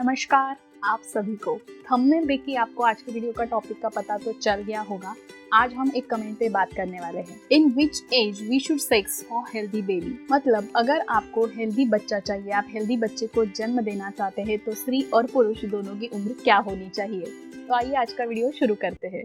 नमस्कार आप सभी को। थंबनेल देख के आपको आज के वीडियो का टॉपिक का पता तो चल गया होगा। आज हम एक कमेंट पे बात करने वाले हैं। In which age we should sex for healthy baby. मतलब अगर आपको हेल्दी बच्चा चाहिए, आप हेल्दी बच्चे को जन्म देना चाहते हैं तो स्त्री और पुरुष दोनों की उम्र क्या होनी चाहिए। तो आइए आज का वीडियो शुरू करते हैं।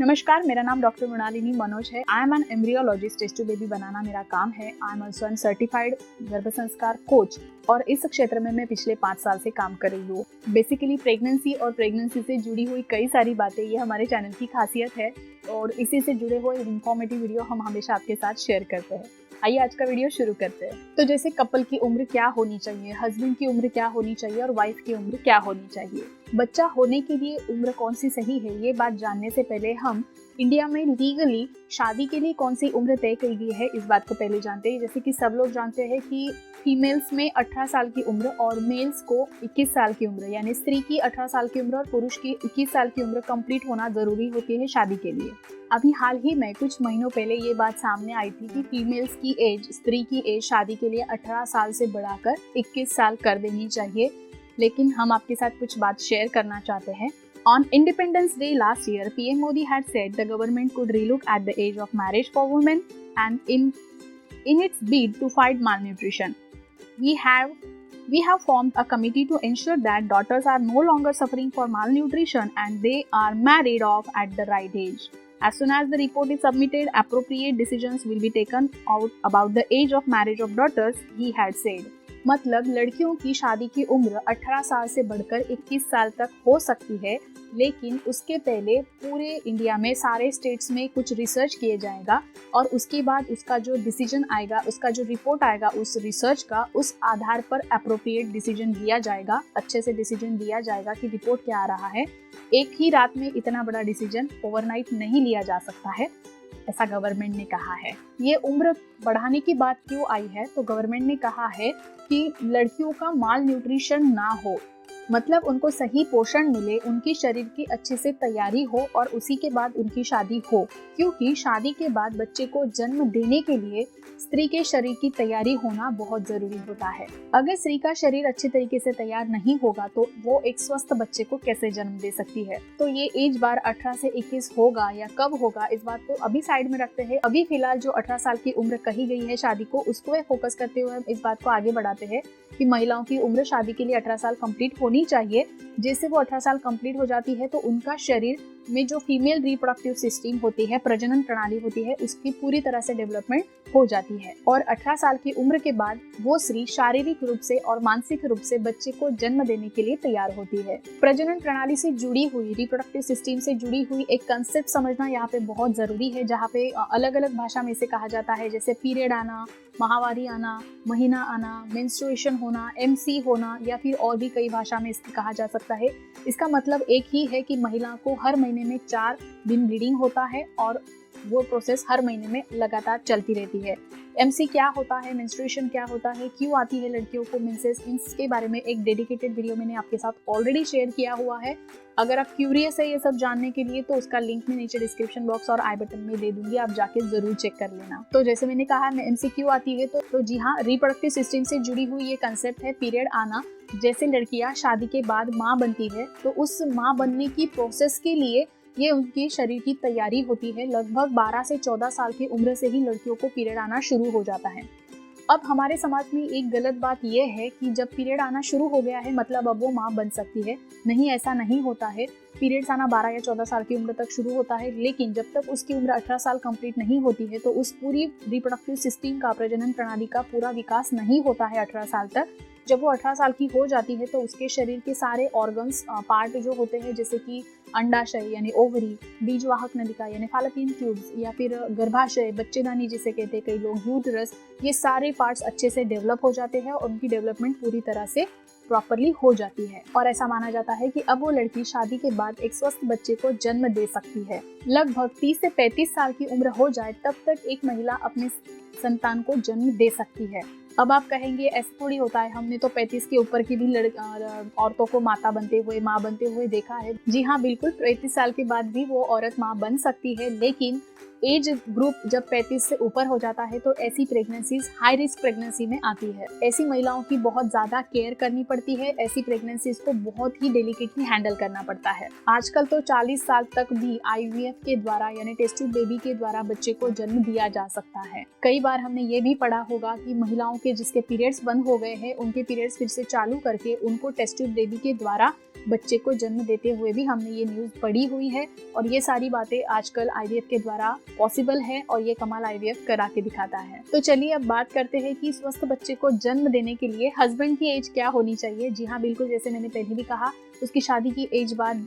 नमस्कार, मेरा नाम डॉक्टर मृणालिनी मनोज है। I am an embryologist. Test baby बनाना मेरा काम है। I am also an certified गर्भ संस्कार कोच और इस क्षेत्र में मैं पिछले 5 साल से काम कर रही हूँ। बेसिकली प्रेगनेंसी और प्रेगनेंसी से जुड़ी हुई कई सारी बातें ये हमारे चैनल की खासियत है और इसी से जुड़े हुए इन्फॉर्मेटिव वीडियो हम हमेशा आपके साथ शेयर करते हैं। आइए आज का वीडियो शुरू करते हैं। तो जैसे कपल की उम्र क्या होनी चाहिए, हस्बैंड की उम्र क्या होनी चाहिए और वाइफ की उम्र क्या होनी चाहिए। बच्चा होने के लिए उम्र कौन सी सही है, ये बात जानने से पहले हम इंडिया में लीगली शादी के लिए कौन सी उम्र तय की गई है इस बात को पहले जानते हैं। जैसे कि सब लोग जानते हैं कि फीमेल्स में 18 साल की उम्र और मेल्स को 21 साल की उम्र, यानी स्त्री की 18 साल की उम्र और पुरुष की 21 साल की उम्र कंप्लीट होना जरूरी होती है शादी के लिए। अभी हाल ही में कुछ महीनों पहले ये बात सामने आई थी कि फीमेल्स की एज, स्त्री की एज शादी के लिए 18 साल से बढ़ाकर 21 साल कर देनी चाहिए। लेकिन हम आपके साथ कुछ बात शेयर करना चाहते हैं। On Independence Day last year, PM Modi had said the government could relook at the age of marriage for women and in its bid to fight malnutrition. We have formed a committee to ensure that daughters are no longer suffering for malnutrition and they are married off at the right age. As soon as the report is submitted, appropriate decisions will be taken out about the age of marriage of daughters, he had said. मतलब लड़कियों की शादी की उम्र 18 साल से बढ़कर 21 साल तक हो सकती है, लेकिन उसके पहले पूरे इंडिया में सारे स्टेट्स में कुछ रिसर्च किए जाएगा और उसके बाद उसका जो डिसीजन आएगा, उसका जो रिपोर्ट आएगा उस रिसर्च का, उस आधार पर अप्रोप्रिएट डिसीजन लिया जाएगा। अच्छे से डिसीजन लिया जाएगा कि रिपोर्ट क्या आ रहा है। एक ही रात में इतना बड़ा डिसीजन ओवरनाइट नहीं लिया जा सकता है, ऐसा गवर्नमेंट ने कहा है। ये उम्र बढ़ाने की बात क्यों आई है, तो गवर्नमेंट ने कहा है कि लड़कियों का माल न्यूट्रिशन ना हो, मतलब उनको सही पोषण मिले, उनकी शरीर की अच्छे से तैयारी हो और उसी के बाद उनकी शादी हो। क्योंकि शादी के बाद बच्चे को जन्म देने के लिए स्त्री के शरीर की तैयारी होना बहुत जरूरी होता है। अगर स्त्री का शरीर अच्छे तरीके से तैयार नहीं होगा तो वो एक स्वस्थ बच्चे को कैसे जन्म दे सकती है। तो ये एज बार 18 से 21 होगा या कब होगा, इस बात को अभी साइड में रखते हैं। अभी फिलहाल जो 18 साल की उम्र कही गई है शादी को, उसको फोकस करते हुए हम इस बात को आगे बढ़ाते हैं कि महिलाओं की उम्र शादी के लिए 18 साल कंप्लीट होनी चाहिए। जैसे वो 18 साल कंप्लीट हो जाती है तो उनका शरीर में जो फीमेल रिप्रोडक्टिव सिस्टम होती है, प्रजनन प्रणाली होती है, उसकी पूरी तरह से डेवलपमेंट हो जाती है और 18 साल की उम्र के बाद वो स्त्री शारीरिक रूप से और मानसिक रूप से बच्चे को जन्म देने के लिए तैयार होती है। प्रजनन प्रणाली से जुड़ी हुई, रिप्रोडक्टिव सिस्टम से जुड़ी हुई एक कंसेप्ट समझना यहाँ पे बहुत जरूरी है, जहाँ पे अलग अलग भाषा में इसे कहा जाता है, जैसे पीरियड आना, माहवारी आना, महीना आना, मेंस्ट्रुएशन होना, MC होना, या फिर और भी कई भाषा में इसको कहा जा सकता है। इसका मतलब एक ही है कि महिला को हर महीने में 4 दिन ब्लीडिंग होता है और वो प्रोसेस हर महीने में लगातार चलती रहती है। MC क्या होता है, मेंस्ट्रुएशन क्या होता है, क्यों आती है लड़कियों को मेंसेस, इसके बारे में एक डेडिकेटेड वीडियो मैंने आपके साथ ऑलरेडी शेयर किया हुआ है। अगर आप क्यूरियस है ये सब जानने के लिए तो उसका लिंक मैं नीचे डिस्क्रिप्शन बॉक्स और आई बटन में दे दूंगी, आप जाके जरूर चेक कर लेना। तो जैसे मैंने कहा MC क्यों आती है, तो जी हाँ, रिप्रोडक्टिव सिस्टम से जुड़ी हुई ये कंसेप्ट है पीरियड आना। जैसे लड़कियां शादी के बाद माँ बनती है तो उस माँ बनने की प्रोसेस के लिए ये उनके शरीर की तैयारी होती है। लगभग 12 से 14 साल की उम्र से ही लड़कियों को पीरियड आना शुरू हो जाता है। अब हमारे समाज में एक गलत बात यह है कि जब पीरियड आना शुरू हो गया है मतलब अब वो माँ बन सकती है। नहीं, ऐसा नहीं होता है। पीरियड्स आना 12 या 14 साल की उम्र तक शुरू होता है, लेकिन जब तक उसकी उम्र 18 साल कंप्लीट नहीं होती है तो उस पूरी रिप्रोडक्टिव सिस्टम का, प्रजनन प्रणाली का पूरा विकास नहीं होता है 18 साल तक। जब वो 18 साल की हो जाती है तो उसके शरीर के सारे ऑर्गन्स, पार्ट जो होते हैं, जैसे कि अंडाशय यानी ओवरी, बीजवाहक नलिका यानी फैलोपियन ट्यूब्स, या फिर गर्भाशय, बच्चेदानी जिसे कहते हैं कई लोग, यूटरस, ये सारे पार्ट्स अच्छे से डेवलप हो जाते हैं और उनकी डेवलपमेंट पूरी तरह से प्रॉपरली हो जाती है और ऐसा माना जाता है कि अब वो लड़की शादी के बाद एक स्वस्थ बच्चे को जन्म दे सकती है। लगभग 30 से 35 साल की उम्र हो जाए तब तक एक महिला अपने संतान को जन्म दे सकती है। अब आप कहेंगे ऐसा थोड़ी होता है, हमने तो 35 के ऊपर की भी औरतों को माता बनते हुए, माँ बनते हुए देखा है। जी हाँ, बिल्कुल 35 साल के बाद भी वो औरत माँ बन सकती है, लेकिन एज ग्रुप जब 35 से ऊपर हो जाता है तो ऐसी प्रेगनेंसीज हाई रिस्क प्रेगनेंसी में आती है। ऐसी महिलाओं की बहुत ज्यादा केयर करनी पड़ती है, ऐसी प्रेगनेंसीज को बहुत ही डेलिकेटली हैंडल करना पड़ता है। आजकल तो 40 साल तक भी IVF के द्वारा यानी टेस्ट ट्यूब बेबी के द्वारा बच्चे को जन्म दिया जा सकता है। कई बार हमने ये भी पढ़ा होगा कि महिलाओं के जिसके पीरियड्स बंद हो गए हैं, उनके पीरियड्स फिर से चालू करके उनको टेस्ट ट्यूब बेबी के द्वारा बच्चे को जन्म देते हुए भी हमने ये न्यूज पढ़ी हुई है। और ये सारी बातें आजकल IVF के द्वारा पॉसिबल है और ये कमाल IVF करा के दिखाता है। तो चलिए अब बात करते हैं कि स्वस्थ बच्चे को जन्म देने के लिए हस्बैंड की एज क्या होनी चाहिए। जी हाँ, बिल्कुल, जैसे मैंने पहले भी कहा, उसकी शादी की एज बाद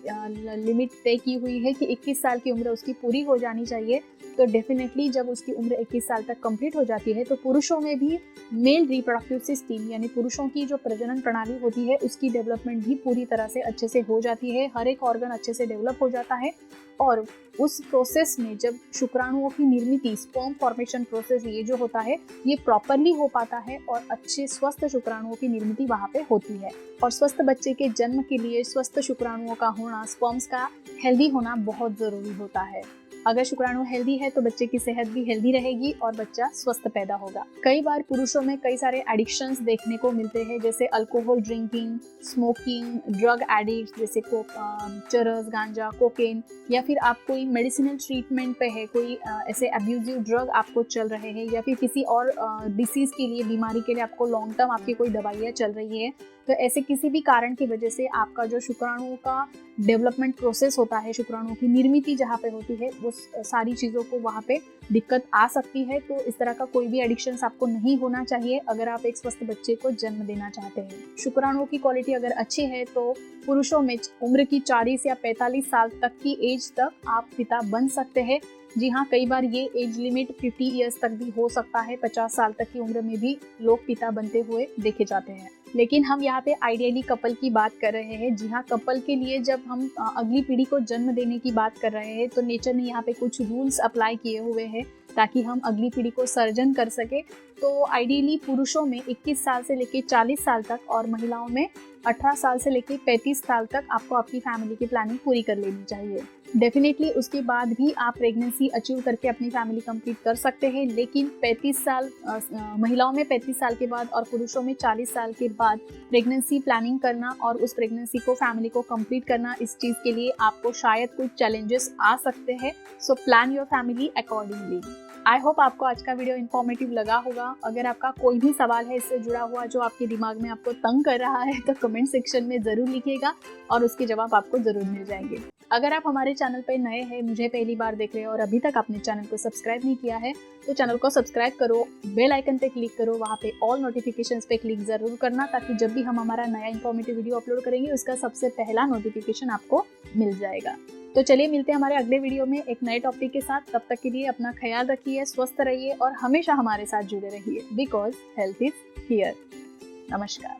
लिमिट तय की हुई है कि 21 साल की उम्र उसकी पूरी हो जानी चाहिए। तो डेफिनेटली जब उसकी उम्र 21 साल तक कंप्लीट हो जाती है तो पुरुषों में भी मेल रिप्रोडक्टिव सिस्टम यानी पुरुषों की जो प्रजनन प्रणाली होती है उसकी डेवलपमेंट भी पूरी तरह से अच्छे से हो जाती है। हर एक ऑर्गन अच्छे से डेवलप हो जाता है और उस प्रोसेस में जब शुक्राणुओं की निर्मिति, स्पर्म फॉर्मेशन प्रोसेस ये जो होता है ये प्रॉपरली हो पाता है और अच्छे स्वस्थ शुक्राणुओं की निर्मिति वहाँ पे होती है। और स्वस्थ बच्चे के जन्म के लिए स्वस्थ शुक्राणुओं का होना, स्पर्म्स का हेल्दी होना बहुत जरूरी होता है। अगर शुक्राणु हेल्दी है तो बच्चे की सेहत भी हेल्दी रहेगी और बच्चा स्वस्थ पैदा होगा। कई बार पुरुषों में कई सारे एडिक्शंस देखने को मिलते हैं, जैसे alcohol drinking, smoking, drug addict जैसे चरस, गांजा, कोकेन, या फिर आप कोई मेडिसिनल ट्रीटमेंट पे है, कोई ऐसे अब्यूजिव ड्रग आपको चल रहे हैं, या फिर किसी और डिसीज के लिए, बीमारी के लिए आपको लॉन्ग टर्म आपकी कोई दवाइयाँ चल रही है। तो ऐसे किसी भी कारण की वजह से आपका जो शुक्राणुओं का डेवलपमेंट प्रोसेस होता है, शुक्राणुओं की निर्मिति जहाँ पे होती है, वो सारी चीज़ों को वहाँ पे दिक्कत आ सकती है। तो इस तरह का कोई भी एडिक्शन आपको नहीं होना चाहिए अगर आप एक स्वस्थ बच्चे को जन्म देना चाहते हैं। शुक्राणुओं की क्वालिटी अगर अच्छी है तो पुरुषों में उम्र की 40 या 45 साल तक की एज तक आप पिता बन सकते हैं। जी हाँ, कई बार ये एज लिमिट 50 ईयर्स तक भी हो सकता है। 50 साल तक की उम्र में भी लोग पिता बनते हुए देखे जाते हैं। लेकिन हम यहाँ पे आइडियली कपल की बात कर रहे हैं। जी हाँ, कपल के लिए जब हम अगली पीढ़ी को जन्म देने की बात कर रहे हैं तो नेचर ने यहाँ पे कुछ रूल्स अप्लाई किए हुए हैं ताकि हम अगली पीढ़ी को सर्जन कर सके। तो आइडियली पुरुषों में 21 साल से लेकर 40 साल तक और महिलाओं में 18 साल से लेकर 35 साल तक आपको आपकी फैमिली की प्लानिंग पूरी कर लेनी चाहिए। डेफिनेटली उसके बाद भी आप प्रेगनेंसी अचीव करके अपनी फैमिली कंप्लीट कर सकते हैं, लेकिन 35 साल महिलाओं में 35 साल के बाद और पुरुषों में 40 साल के बाद प्रेगनेंसी प्लानिंग करना और उस प्रेगनेंसी को, फैमिली को कंप्लीट करना, इस चीज़ के लिए आपको शायद कुछ चैलेंजेस आ सकते हैं। So plan your family accordingly. I hope आपको आज का वीडियो इन्फॉर्मेटिव लगा होगा। अगर आपका कोई भी सवाल है इससे जुड़ा हुआ जो आपके दिमाग में आपको तंग कर रहा है तो कमेंट सेक्शन में ज़रूर लिखिएगा और उसके जवाब आपको ज़रूर मिल जाएंगे। अगर आप हमारे चैनल पर नए हैं, मुझे पहली बार देख रहे हो और अभी तक आपने चैनल को सब्सक्राइब नहीं किया है तो चैनल को सब्सक्राइब करो, बेल आइकन पे क्लिक करो, वहाँ पे ऑल नोटिफिकेशंस पे क्लिक ज़रूर करना ताकि जब भी हम हमारा नया इन्फॉर्मेटिव वीडियो अपलोड करेंगे उसका सबसे पहला नोटिफिकेशन आपको मिल जाएगा। तो चलिए मिलते हैं हमारे अगले वीडियो में एक नए टॉपिक के साथ। तब तक के लिए अपना ख्याल रखिए, स्वस्थ रहिए और हमेशा हमारे साथ जुड़े रहिए, बिकॉज हेल्थ इज हियर। नमस्कार।